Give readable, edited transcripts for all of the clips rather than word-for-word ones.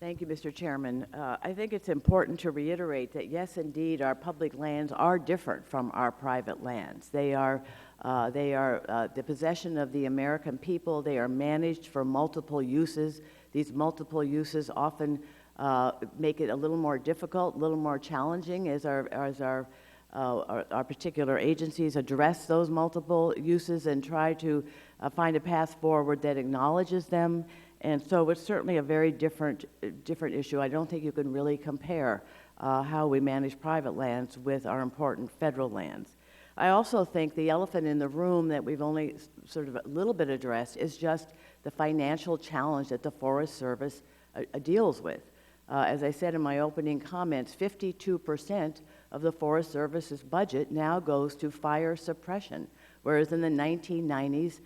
Thank you, Mr. Chairman. I think it's important to reiterate that, yes, indeed, our public lands are different from our private lands. They are the possession of the American people. They are managed for multiple uses. These multiple uses often make it a little more difficult, a little more challenging as our particular agencies address those multiple uses and try to find a path forward that acknowledges them. And so it's certainly a very different issue. I don't think you can really compare how we manage private lands with our important federal lands. I also think the elephant in the room that we've only sort of a little bit addressed is just the financial challenge that the Forest Service deals with. As I said in my opening comments, 52% of the Forest Service's budget now goes to fire suppression, whereas in the 1990s,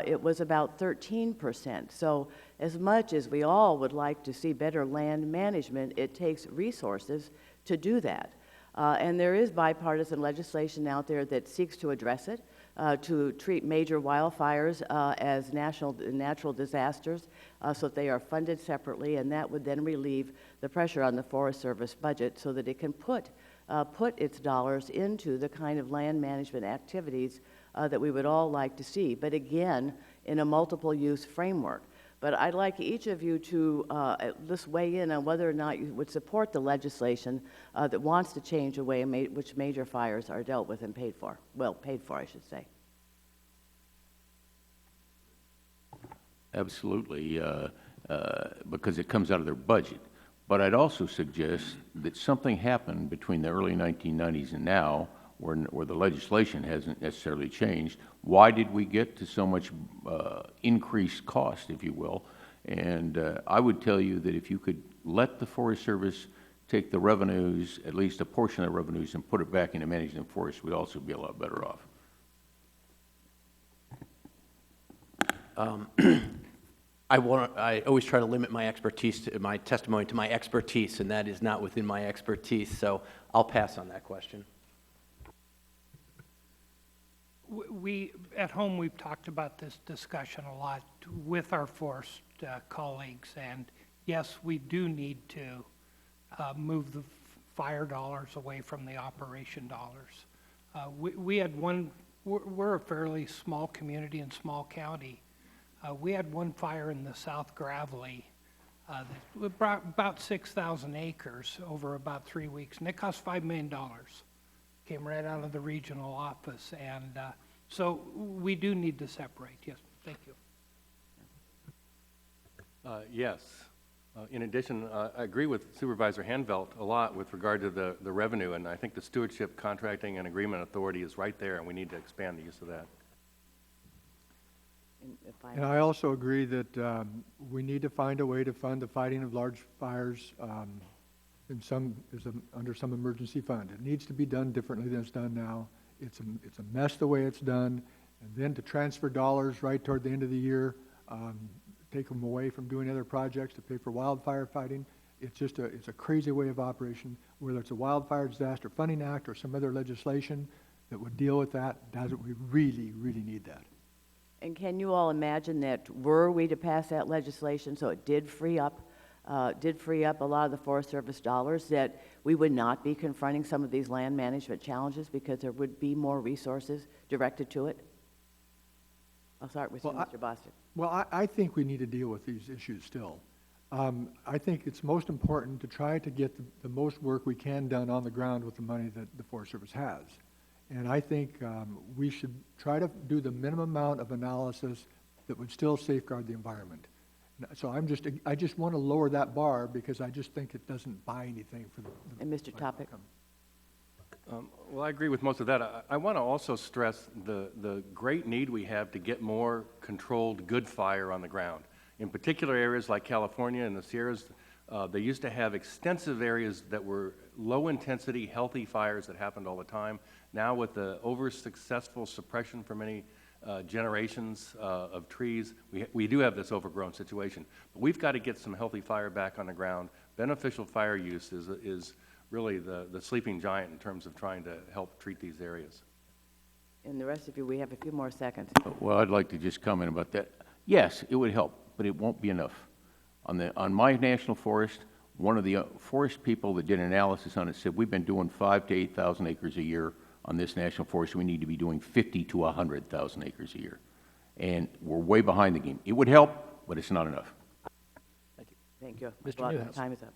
it was about 13%. So as much as we all would like to see better land management, it takes resources to do that. And there is bipartisan legislation out there that seeks to address it, to treat major wildfires as natural disasters so that they are funded separately, and that would then relieve the pressure on the Forest Service budget so that it can put its dollars into the kind of land management activities that we would all like to see, but again, in a multiple use framework. But I'd like each of you to just weigh in on whether or not you would support the legislation that wants to change the way in which major fires are dealt with and paid for. Well, paid for, I should say. Absolutely, because it comes out of their budget. But I'd also suggest that something happened between the early 1990s and now where the legislation hasn't necessarily changed. Why did we get to so much increased cost, if you will? And I would tell you that if you could let the Forest Service take the revenues, at least a portion of the revenues, and put it back into managing the forest, we'd also be a lot better off. I always try to limit my expertise, my testimony to my expertise, and that is not within my expertise, so I'll pass on that question. We, at home, we've talked about this discussion a lot with our forest colleagues, and yes, we do need to move the fire dollars away from the operation dollars. We had one, we're a fairly small community and small county. We had one fire in the South Gravelly that brought about 6,000 acres over about 3 weeks, and it cost $5 million. Came right out of the regional office, and so we do need to separate. Yes, thank you. Yes. In addition, I agree with Supervisor Hanvelt a lot with regard to the revenue, and I think the Stewardship Contracting and Agreement Authority is right there, and we need to expand the use of that. And I also agree that we need to find a way to fund the fighting of large fires under some emergency fund. It needs to be done differently than it's done now. It's a mess the way it's done. And then to transfer dollars right toward the end of the year, take them away from doing other projects to pay for wildfire fighting. It's a crazy way of operation. Whether it's a Wildfire Disaster Funding Act or some other legislation that would deal with that, we really, really need that. And can you all imagine that were we to pass that legislation so it did free up a lot of the Forest Service dollars, that we would not be confronting some of these land management challenges because there would be more resources directed to it? I'll start with you, Mr. Bostic. Well, I think we need to deal with these issues still. I think it's most important to try to get the most work we can done on the ground with the money that the Forest Service has. And I think we should try to do the minimum amount of analysis that would still safeguard the environment. So I just want to lower that bar because I just think it doesn't buy anything for the and Mr. Topic. Well, I agree with most of that. I want to also stress the great need we have to get more controlled good fire on the ground. In particular areas like California and the Sierras, they used to have extensive areas that were low intensity, healthy fires that happened all the time. Now with the over-successful suppression for many generations of trees, we do have this overgrown situation. But we've got to get some healthy fire back on the ground. Beneficial fire use is really the sleeping giant in terms of trying to help treat these areas. And the rest of you, we have a few more seconds. Well, I'd like to just comment about that. Yes, it would help, but it won't be enough. On my national forest, one of the forest people that did an analysis on it said, we've been doing 5,000 to 8,000 acres a year on this national forest. We need to be doing 50 to 100,000 acres a year. And we're way behind the game. It would help, but it's not enough. Thank you. Mr. Well, Newhouse. time is up.